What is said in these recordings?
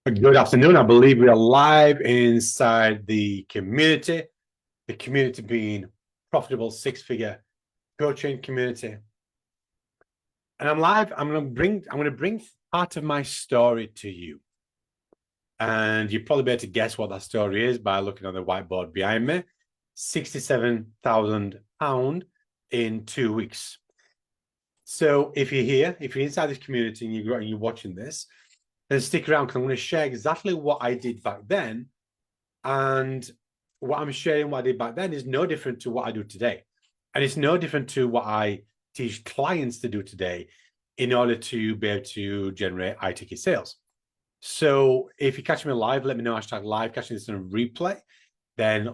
Good afternoon. I believe we are live inside the community being profitable six-figure coaching community. And I'm live. I'm going to bring part of my story to you. And you probably be able to guess what that story is by looking on the whiteboard behind me. £67,000 in 2 weeks. So if you're here, if you're inside this community and you're watching this, then stick around because I'm going to share exactly what I did back then. And what I'm sharing, what I did back then, is no different to what I do today. And it's no different to what I teach clients to do today in order to be able to generate high-ticket sales. So if you catch me live, let me know, hashtag live. Catching this on a replay, then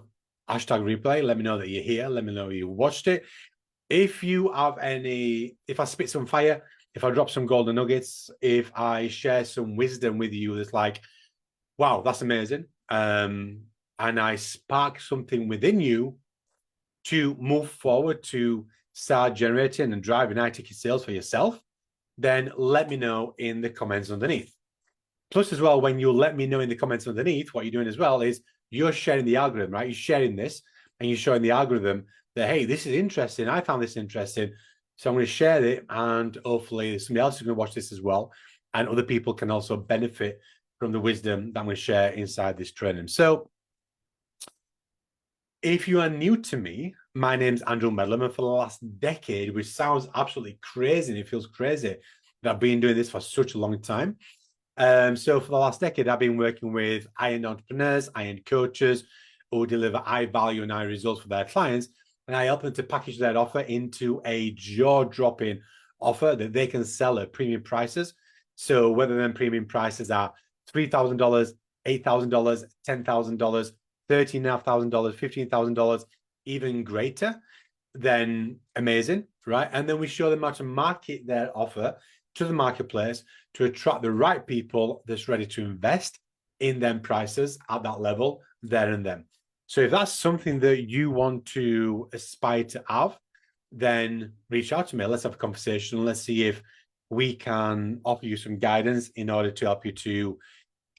hashtag replay. Let me know that you're here. Let me know you watched it. If you have if I spit some fire, if I drop some golden nuggets, if I share some wisdom with you that's like, wow, that's amazing. And I spark something within you to move forward to start generating and driving high-ticket sales for yourself, then let me know in the comments underneath. Plus, as well, when you let me know in the comments underneath, what you're doing as well is you're sharing the algorithm, right? You're sharing this and you're showing the algorithm that, hey, this is interesting. I found this interesting. So I'm going to share it, and hopefully somebody else is going to watch this as well. And other people can also benefit from the wisdom that I'm going to share inside this training. So if you are new to me, my name's Andrew Medlam, and for the last decade, which sounds absolutely crazy, and it feels crazy that I've been doing this for such a long time. So for the last decade, I've been working with high-end entrepreneurs, high-end coaches who deliver high value and high results for their clients. And I help them to package that offer into a jaw-dropping offer that they can sell at premium prices. So whether them premium prices are $3,000, $8,000, $10,000, $13,500, $15,000, even greater, then amazing, right? And then we show them how to market their offer to the marketplace to attract the right people that's ready to invest in them prices at that level there and then. So if that's something that you want to aspire to have, then reach out to me. Let's have a conversation. Let's see if we can offer you some guidance in order to help you to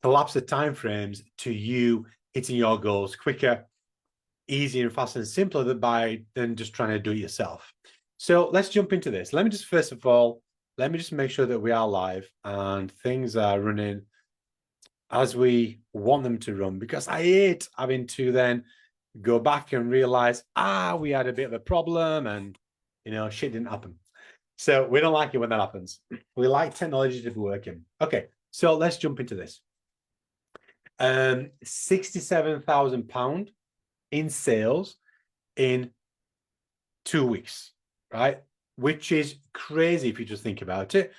collapse the timeframes to you hitting your goals quicker, easier and faster and simpler than just trying to do it yourself. So let's jump into this. Let me just, first of all, let me just make sure that we are live and things are running as we want them to run, because I hate having to then go back and realize, we had a bit of a problem and, shit didn't happen. So we don't like it when that happens. We like technology to be working. Okay, so let's jump into this. £67,000 in sales in 2 weeks, right? Which is crazy if you just think about it.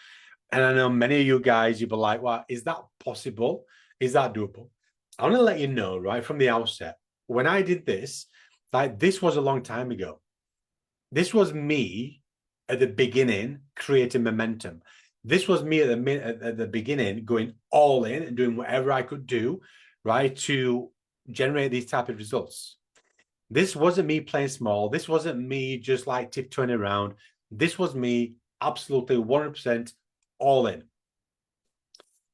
And I know many of you guys, you'll be like, well, is that possible? Is that doable? I want to let you know, right, from the outset, when I did this, like, this was a long time ago. This was me at the beginning creating momentum. This was me at the beginning going all in and doing whatever I could do, right, to generate these type of results. This wasn't me playing small. This wasn't me just like tiptoeing around. This was me absolutely 100% all in.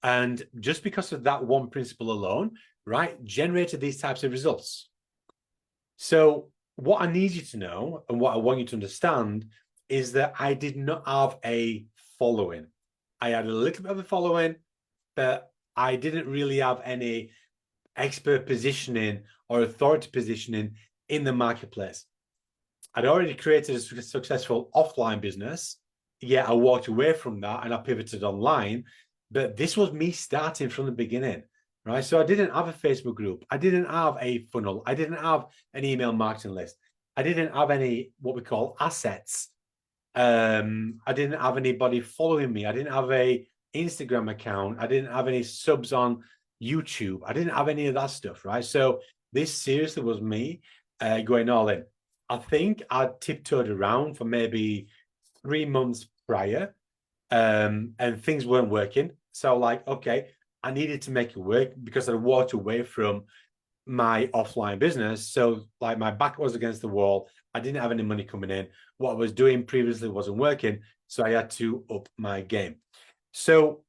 And just because of that one principle alone, right, generated these types of results. So what I need you to know and what I want you to understand is that I did not have a following. I had a little bit of a following, but I didn't really have any expert positioning or authority positioning in the marketplace. I'd already created a successful offline business, yet I walked away from that and I pivoted online. But this was me starting from the beginning, right? So I didn't have a Facebook group. I didn't have a funnel. I didn't have an email marketing list. I didn't have any what we call assets. I didn't have anybody following me. I didn't have a Instagram account. I didn't have any subs on YouTube. I didn't have any of that stuff, right? So this seriously was me going all in. I think I tiptoed around for maybe 3 months prior, and things weren't working. So like, okay, I needed to make it work because I walked away from my offline business. So like my back was against the wall. I didn't have any money coming in. What I was doing previously wasn't working. So I had to up my game. So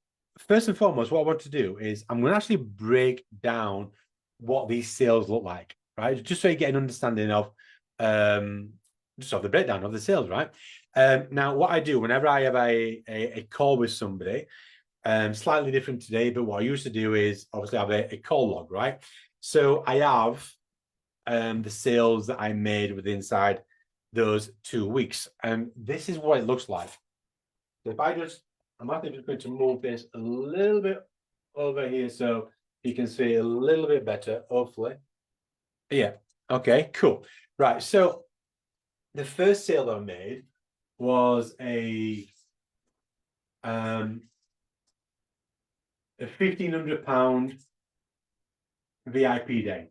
first and foremost, what I want to do is I'm going to actually break down what these sales look like, right? Just so you get an understanding of just of the breakdown of the sales, right? Now, what I do whenever I have a call with somebody, slightly different today, but what I used to do is obviously have a call log, right? So I have the sales that I made within inside those 2 weeks, and this is what it looks like. So if I'm actually just going to move this a little bit over here so you can see a little bit better, hopefully. Yeah. Okay, cool. Right. So the first sale that I made was a £1,500 VIP day.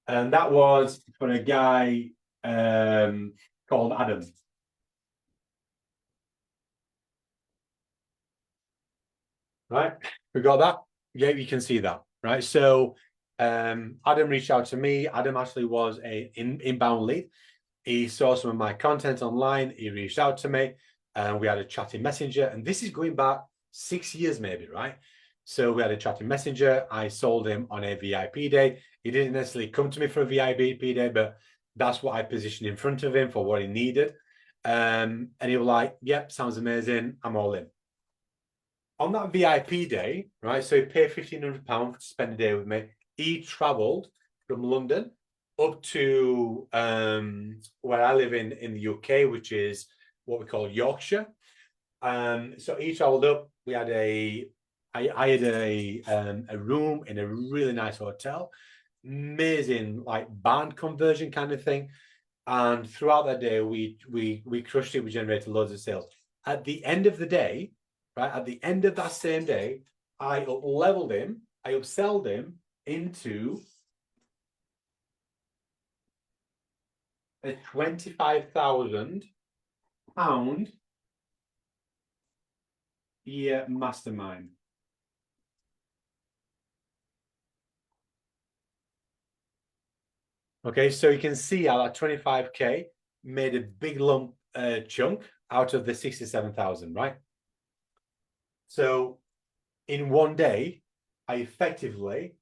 And that was for a guy called Adam. Right? We got that? Yeah, you can see that. Right. So Adam reached out to me. Adam actually was an inbound lead. He saw some of my content online. He reached out to me and we had a chatting messenger. And this is going back 6 years, maybe, right? So we had a chatting messenger. I sold him on a VIP day. He didn't necessarily come to me for a VIP day, but that's what I positioned in front of him for what he needed. And he was like, yep, sounds amazing. I'm all in. On that VIP day, right? So he paid £1,500 to spend a day with me. He travelled from London up to where I live in the UK, which is what we call Yorkshire. So he travelled up. We had I had a room in a really nice hotel, amazing like barn conversion kind of thing. And throughout that day, we crushed it. We generated loads of sales. At the end of the day, right at the end of that same day, I up-leveled him. I upselled him into a £25,000 year mastermind. Okay, so you can see how that 25K made a big lump chunk out of the 67,000, right? So in one day, I effectively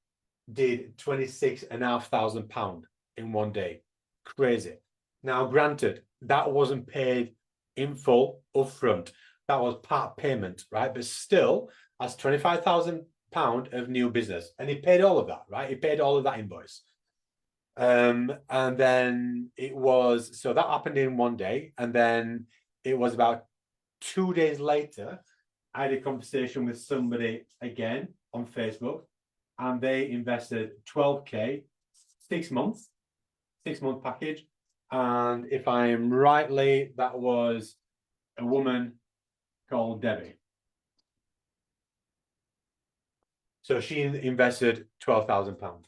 did £26,500 in one day. Crazy. Now, granted, that wasn't paid in full upfront. That was part payment, right? But still, that's £25,000 of new business. And he paid all of that, right? He paid all of that invoice. And then so that happened in one day. And then it was about 2 days later, I had a conversation with somebody again on Facebook, and they invested 12K, 6 month package. And if I'm rightly, that was a woman called Debbie. So she invested £12,000.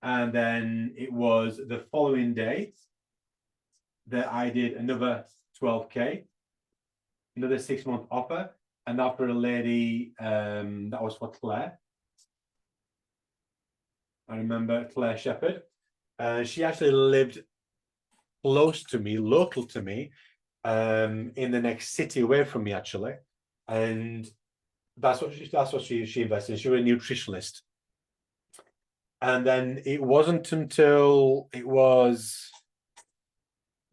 And then it was the following day that I did another 12K, another 6 month offer. And that for a lady, that was for Claire. I remember Claire Shepherd. She actually lived close to me, local to me, in the next city away from me, actually. And that's what she invested in. She was a nutritionist. And then it wasn't until it was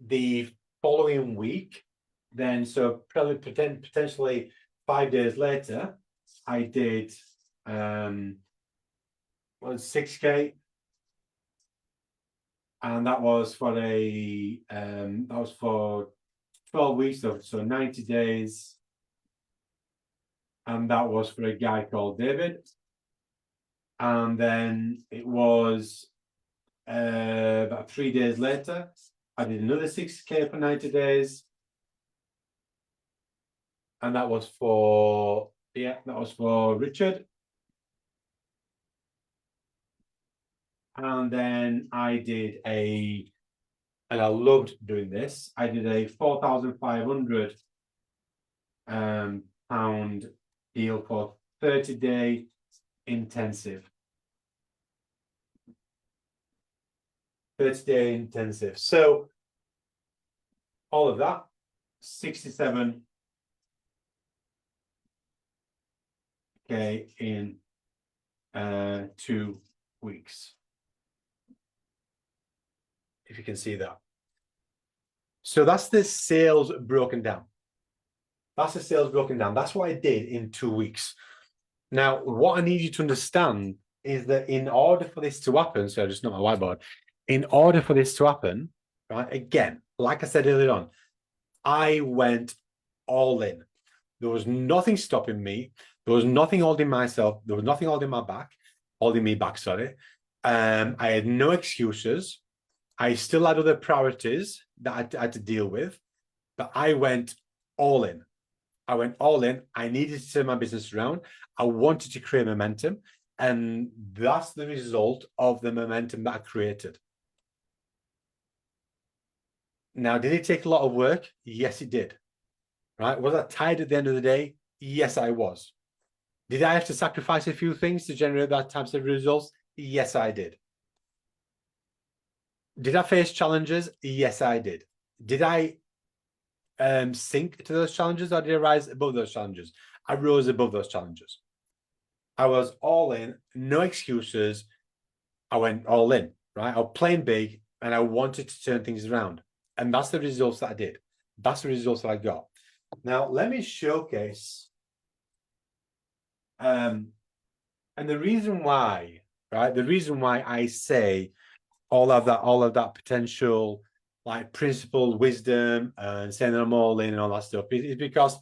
the following week, then so probably potentially 5 days later, I did 6K, and that was for 12 weeks, so 90 days, and that was for a guy called David. And then it was about 3 days later, I did another 6K for 90 days. And that was for Richard. And then I did and I loved doing this, I did a £4,500 pound deal for 30-day intensive. 30-day intensive. So all of that, 67 Okay, in 2 weeks. If you can see that. So that's the sales broken down. That's the sales broken down. That's what I did in 2 weeks. Now, what I need you to understand is that in order for this to happen, so just not my whiteboard, in order for this to happen, right, again, like I said earlier on, I went all in. There was nothing stopping me. There was nothing holding myself. There was nothing holding me back, sorry. I had no excuses. I still had other priorities that I had to deal with, but I went all in. I went all in. I needed to turn my business around. I wanted to create momentum. And that's the result of the momentum that I created. Now, did it take a lot of work? Yes, it did. Right? Was I tired at the end of the day? Yes, I was. Did I have to sacrifice a few things to generate that types of results? Yes, I did. Did I face challenges? Yes, I did. Did I sink to those challenges, or did I rise above those challenges? I rose above those challenges. I was all in, no excuses. I went all in, right? I was playing big and I wanted to turn things around. And that's the results that I did. That's the results that I got. Now, let me showcase. And the reason why, right? The reason why I say all of that potential, like principled wisdom and saying that I'm all in and all that stuff is because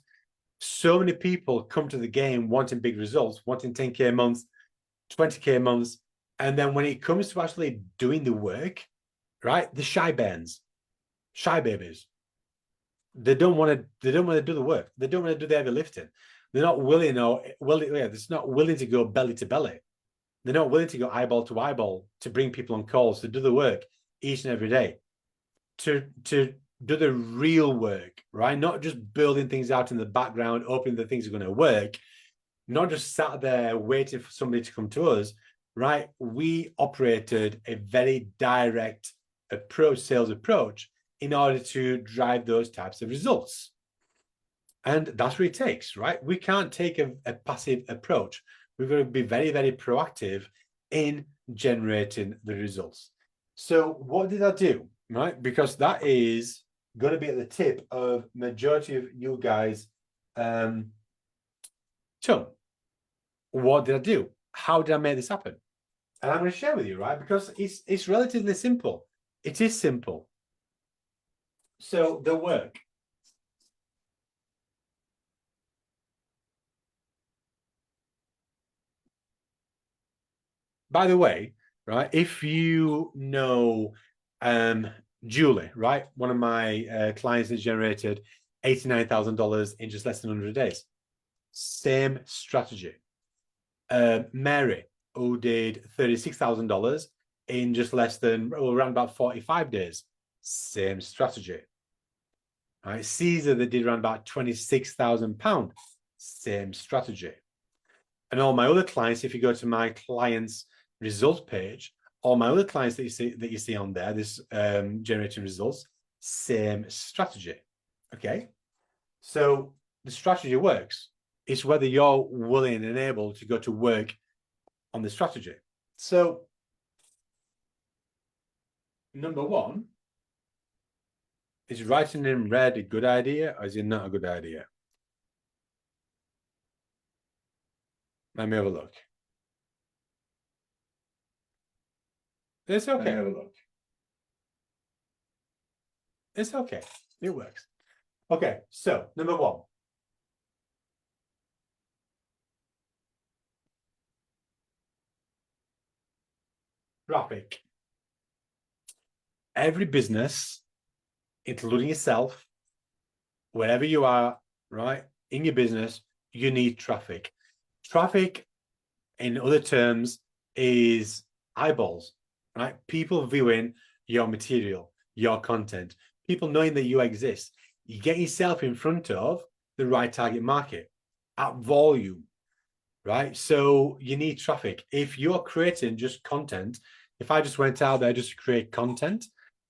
so many people come to the game wanting big results, wanting 10K months, 20K months. And then when it comes to actually doing the work, right, the shy bands, shy babies, they don't want to do the work. They don't want to do the heavy lifting. They're not willing they're not willing to go belly to belly. They're not willing to go eyeball to eyeball to bring people on calls, to do the work each and every day, to do the real work, right? Not just building things out in the background, hoping that things are going to work, not just sat there waiting for somebody to come to us, right? We operated a very direct sales approach in order to drive those types of results. And that's what it takes, right? We can't take a passive approach. We've got to be very, very proactive in generating the results. So what did I do, right? Because that is going to be at the tip of majority of you guys' tongue. What did I do? How did I make this happen? And I'm going to share with you, right? Because it's relatively simple. It is simple. So the work. By the way, right, if you know Julie, right, one of my clients that generated $89,000 in just less than 100 days. Same strategy. Mary, who did $36,000 in just less than around about 45 days. Same strategy. Right, Caesar that did around about £26,000. Same strategy. And all my other clients, if you go to my clients' results page, all my other clients that you see on there, this generating results, same strategy. Okay, so the strategy works. It's whether you're willing and able to go to work on the strategy. So number one, is writing in red a good idea, or is it not a good idea? Let me have a look. It's okay. Have a look. It's okay. It works. Okay, so number one. Traffic. Every business, including yourself, wherever you are, right, in your business, you need traffic. Traffic, in other terms, is eyeballs, right? People viewing your material, your content, people knowing that you exist. You get yourself in front of the right target market at volume, right? So you need traffic. If you're creating just content, if I just went out there just to create content,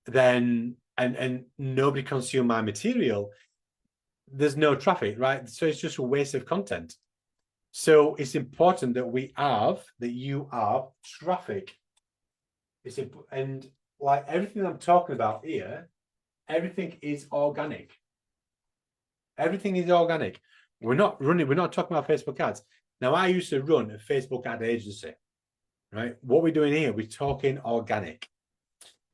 then and nobody consume my material, there's no traffic, right? So it's just a waste of content. So it's important that you have traffic. And like everything I'm talking about here, everything is organic. Everything is organic. We're not talking about Facebook ads. Now, I used to run a Facebook ad agency, right? What we're doing here, we're talking organic.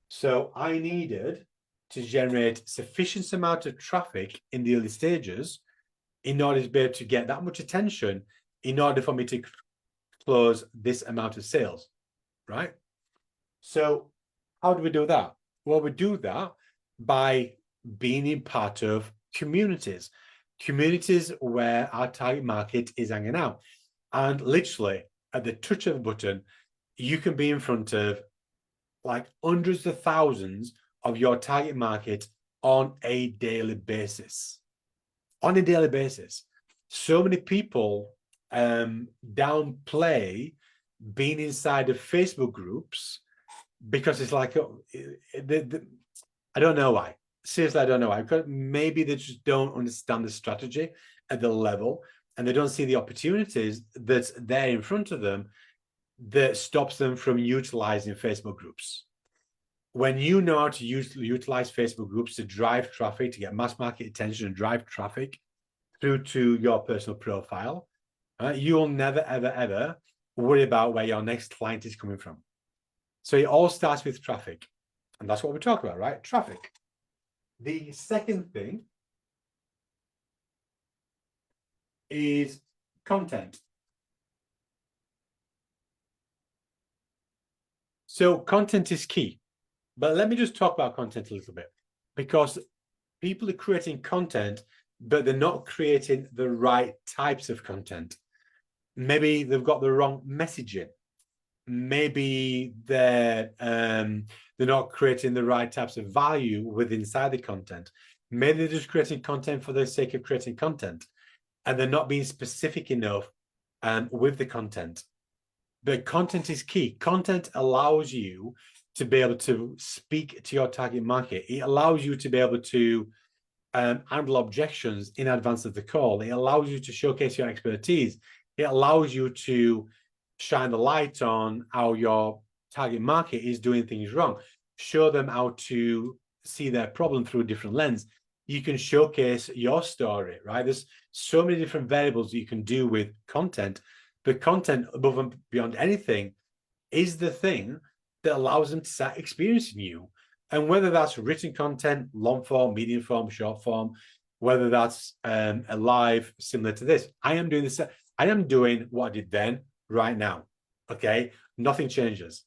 So I needed to generate sufficient amount of traffic in the early stages in order to be able to get that much attention in order for me to close this amount of sales, right? So how do we do that? Well, we do that by being in part of communities where our target market is hanging out. And literally at the touch of a button, you can be in front of like hundreds of thousands of your target market on a daily basis. On a daily basis. So many people downplay being inside of Facebook groups because it's like, I don't know why. Seriously, I don't know why. Because maybe they just don't understand the strategy at the level and they don't see the opportunities that's there in front of them that stops them from utilizing Facebook groups. When you know how to utilize Facebook groups to drive traffic, to get mass market attention and drive traffic through to your personal profile, you'll never, ever, ever worry about where your next client is coming from. So it all starts with traffic. And that's what we're talking about, right? Traffic. The second thing is content. So content is key. But let me just talk about content a little bit, because people are creating content, but they're not creating the right types of content. Maybe they've got the wrong messaging. Maybe they're not creating the right types of value within inside the content. Maybe they're just creating content for the sake of creating content, and they're not being specific enough with the content. But content is key. Content allows you to be able to speak to your target market. It allows you to be able to handle objections in advance of the call. It allows you to showcase your expertise. It allows you to shine the light on how your target market is doing things wrong. Show them how to see their problem through a different lens. You can showcase your story, right? There's so many different variables that you can do with content, but content above and beyond anything is the thing that allows them to start experiencing you. And whether that's written content, long form, medium form, short form, whether that's a live similar to this, I am doing this. I am doing what I did then right now. Okay, nothing changes.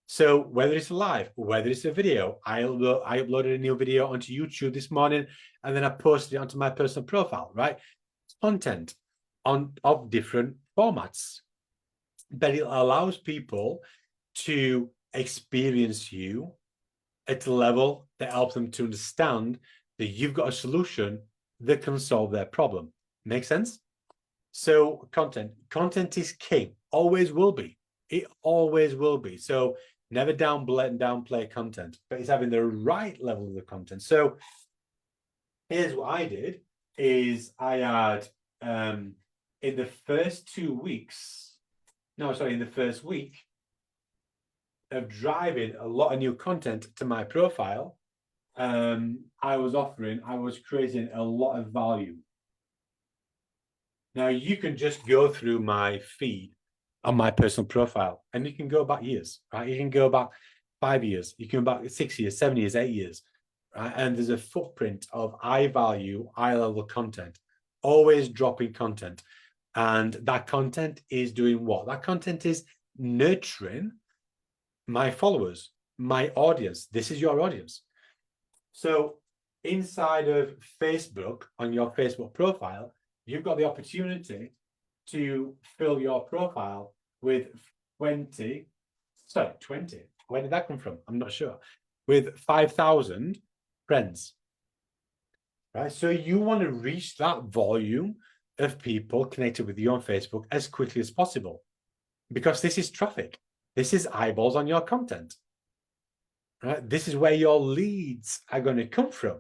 So whether it's live, whether it's a video, I uploaded a new video onto YouTube this morning, and then I posted it onto my personal profile, right? Content of different formats, but it allows people to experience you at a level that helps them to understand that you've got a solution that can solve their problem. Make sense? So content is king, always will be. It always will be. So never downplay content, but it's having the right level of the content. So here's what I did is I had in the first 2 weeks, in the first week of driving a lot of new content to my profile, I was creating a lot of value. Now you can just go through my feed on my personal profile and you can go back years, right? You can go back 5 years, you can go back 6 years, 7 years, 8 years, right? And there's a footprint of high value, high level content, always dropping content. And that content is doing what? That content is nurturing my followers, my audience. This is your audience. So inside of Facebook, on your Facebook profile, you've got the opportunity to fill your profile with 20. Where did that come from? I'm not sure. With 5,000 friends, right? So you want to reach that volume of people connected with you on Facebook as quickly as possible, because this is traffic. This is eyeballs on your content, right? This is where your leads are going to come from,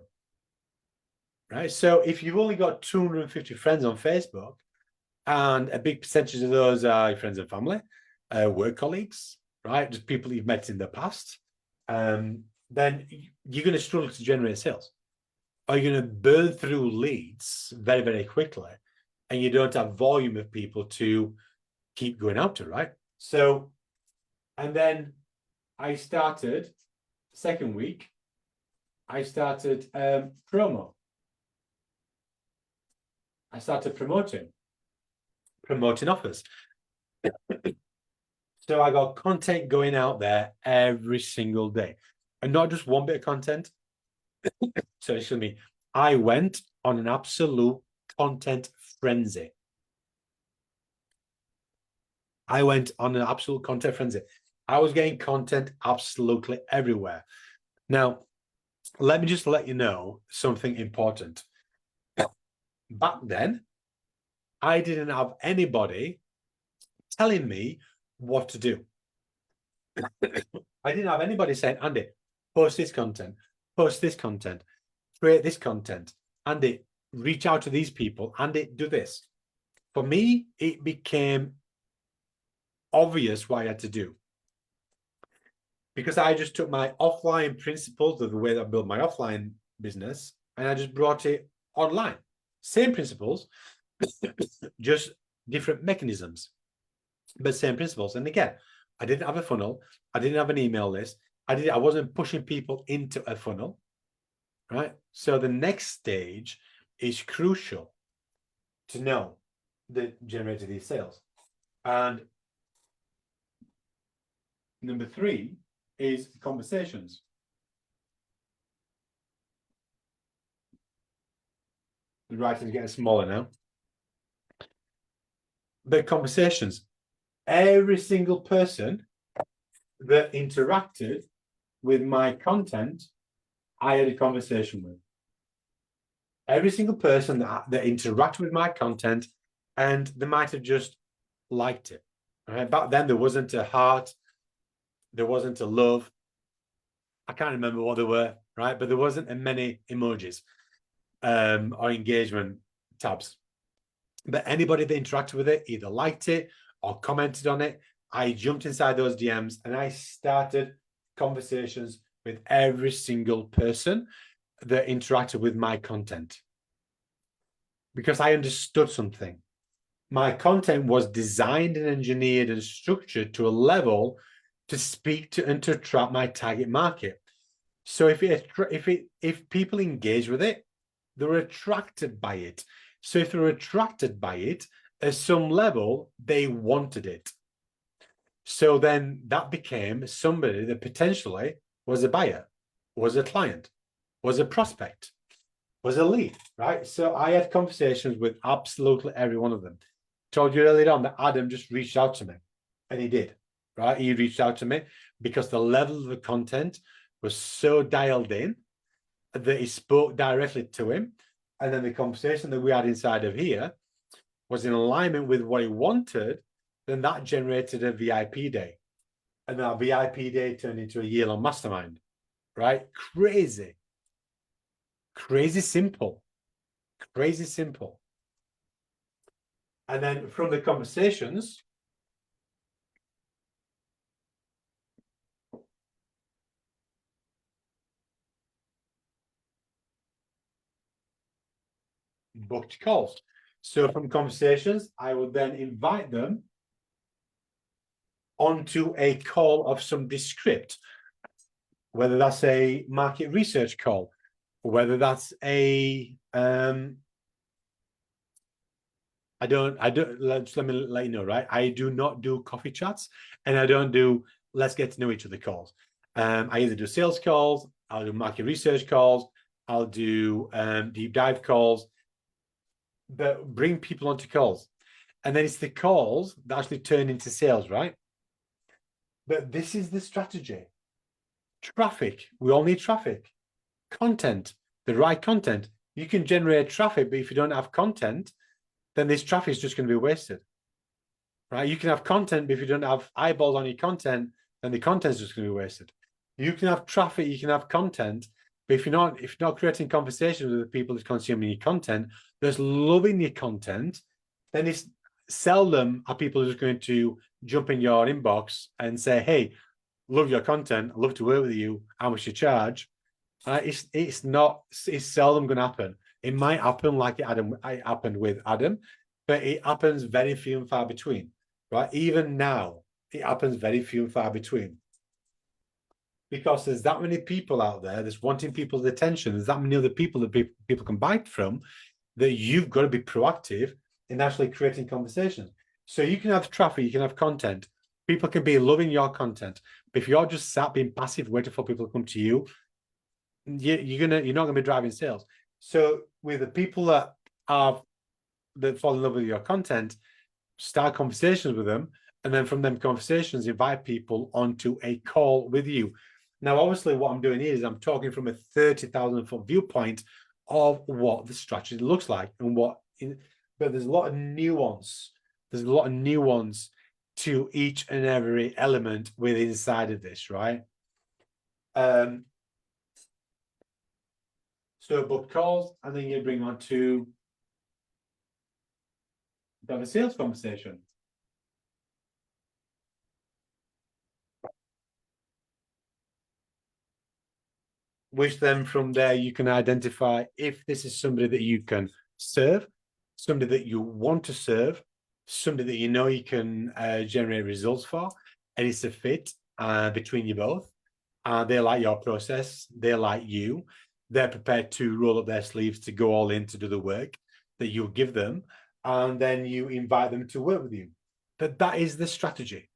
right? So if you've only got 250 friends on Facebook, And a big percentage of those are your friends and family, work colleagues, right? Just people you've met in the past. Then you're going to struggle to generate sales. Or you're going to burn through leads very, very quickly. And you don't have volume of people to keep going out to, right? So, and then I started, second week, I started promo. I started promoting offers. So I got content going out there every single day. And not just one bit of content. So excuse me, I went on an absolute content frenzy. I went on an absolute content frenzy. I was getting content absolutely everywhere. Now, let me just let you know something important. Back then, I didn't have anybody telling me what to do. I didn't have anybody saying, Andy, post this content, create this content, Andy, reach out to these people, Andy, do this. For me, it became obvious what I had to do. Because I just took my offline principles of the way that I built my offline business and I just brought it online. Same principles, just different mechanisms, but same principles. And again, I didn't have a funnel. I didn't have an email list. I wasn't pushing people into a funnel, right? So the next stage is crucial to know that generated these sales. And number 3 is conversations. The writing's getting smaller now. The conversations. Every single person that interacted with my content, I had a conversation with. Every single person that interacted with my content, and they might have just liked it. Right? Back then, there wasn't a heart, there wasn't a love. I can't remember what there were, right? But there wasn't many emojis or engagement tabs. But anybody that interacted with it either liked it or commented on it. I jumped inside those DMs and I started conversations with every single person that interacted with my content. Because I understood something. My content was designed and engineered and structured to a level to speak to and to attract my target market. So if people engage with it, they're attracted by it. So if they're attracted by it, at some level, they wanted it. So then that became somebody that potentially was a buyer, was a client, was a prospect, was a lead, right? So I had conversations with absolutely every one of them. Told you earlier on that Adam just reached out to me, and he did, right? He reached out to me because the level of the content was so dialed in that he spoke directly to him. And then the conversation that we had inside of here was in alignment with what he wanted. Then that generated a VIP day. And that VIP day turned into a year-long mastermind, right? Crazy. Crazy simple. Crazy simple. And then from the conversations, booked calls. So from conversations, I would then invite them onto a call of some descript, whether that's a market research call, whether that's a let me let you know, right? I do not do coffee chats, and I don't do let's get to know each other calls. I either do sales calls, I'll do market research calls, I'll do deep dive calls, but bring people onto calls. And then it's the calls that actually turn into sales, right? But this is the strategy. Traffic. We all need traffic. Content, the right content. You can generate traffic, but if you don't have content, then this traffic is just going to be wasted. Right? You can have content, but if you don't have eyeballs on your content, then the content is just going to be wasted. You can have traffic, you can have content, but if you're not creating conversations with the people that's consuming your content, that's loving your content, then seldom are people just going to jump in your inbox and say, hey, love your content, I'd love to work with you, how much you charge. It's seldom going to happen. It might happen like it happened with Adam, but it happens very few and far between, right? Even now, it happens very few and far between. Because there's that many people out there that's wanting people's attention. There's that many other people that people can buy from, that you've got to be proactive in actually creating conversations. So you can have traffic, you can have content. People can be loving your content. But if you're just sat being passive, waiting for people to come to you, you're not gonna be driving sales. So with the people that fall in love with your content, start conversations with them, and then from them conversations, invite people onto a call with you. Now, obviously, what I'm doing is I'm talking from a 30,000-foot viewpoint of what the strategy looks like and but there's a lot of nuance. There's a lot of nuance to each and every element within inside of this, right? So book calls, and then you bring on to have a sales conversation. Which then from there you can identify if this is somebody that you can serve, somebody that you want to serve, somebody that you know you can generate results for, and it's a fit between you both. They like your process, they like you, they're prepared to roll up their sleeves to go all in to do the work that you give them, and then you invite them to work with you. That is the strategy.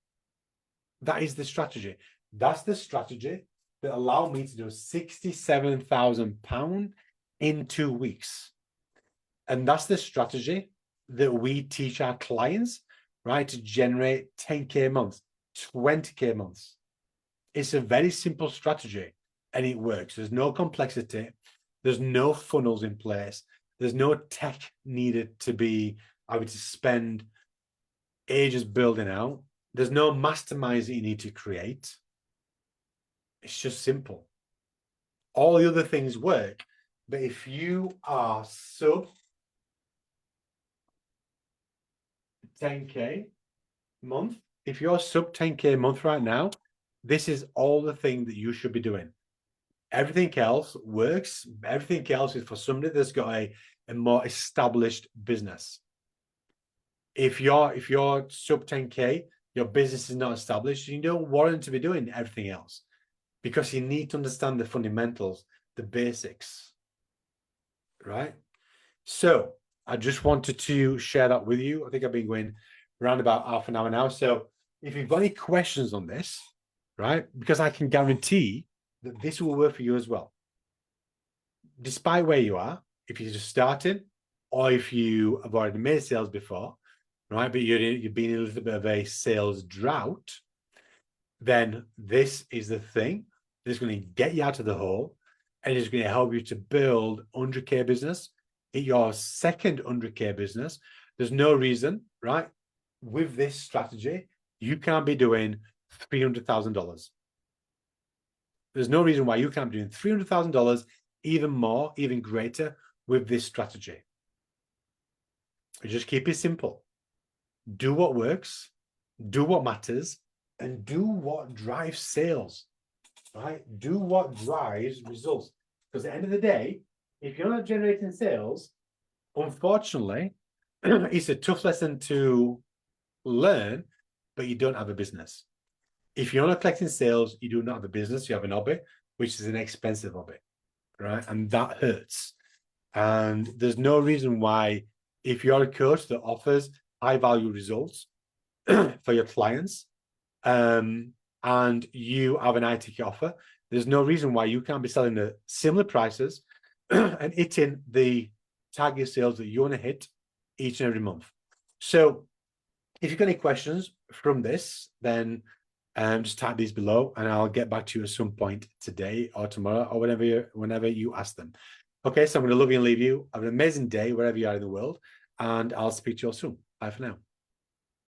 That is the strategy. That's the strategy that allowed me to do £67,000 in 2 weeks. And that's the strategy that we teach our clients, right, to generate 10K a month, 20K a month. It's a very simple strategy and it works. There's no complexity. There's no funnels in place. There's no tech needed to be, I would spend ages building out. There's no masterminds that you need to create. It's just simple. All the other things work, but if you are sub 10K a month, if you're sub 10K a month right now, this is all the thing that you should be doing. Everything else works. Everything else is for somebody that's got a more established business. If you're sub 10K, your business is not established, you don't warrant to be doing everything else, because you need to understand the fundamentals, the basics, right? So I just wanted to share that with you. I think I've been going around about half an hour now. So if you've got any questions on this, right, because I can guarantee that this will work for you as well. Despite where you are, if you're just starting, or if you have already made sales before, right, but you've been in a little bit of a sales drought, then this is the thing that's going to get you out of the hole, and it's going to help you to build 100K business. In your second 100K business, there's no reason, right, with this strategy, you can't be doing $300,000. There's no reason why you can't be doing $300,000, even more, even greater with this strategy. You just keep it simple. Do what works, do what matters, and do what drives sales, right? Do what drives results. Because at the end of the day, if you're not generating sales, unfortunately, it's a tough lesson to learn, but you don't have a business. If you're not collecting sales, you do not have a business, you have an hobby, which is an expensive hobby, right? And that hurts. And there's no reason why, if you're a coach that offers high value results for your clients, and you have an high-ticket offer, there's no reason why you can't be selling at similar prices and hitting the target sales that you want to hit each and every month. So if you've got any questions from this, then just type these below and I'll get back to you at some point today or tomorrow or whenever you ask them. Okay, so I'm going to love you and leave you. Have an amazing day wherever you are in the world, and I'll speak to you all soon. Bye for now.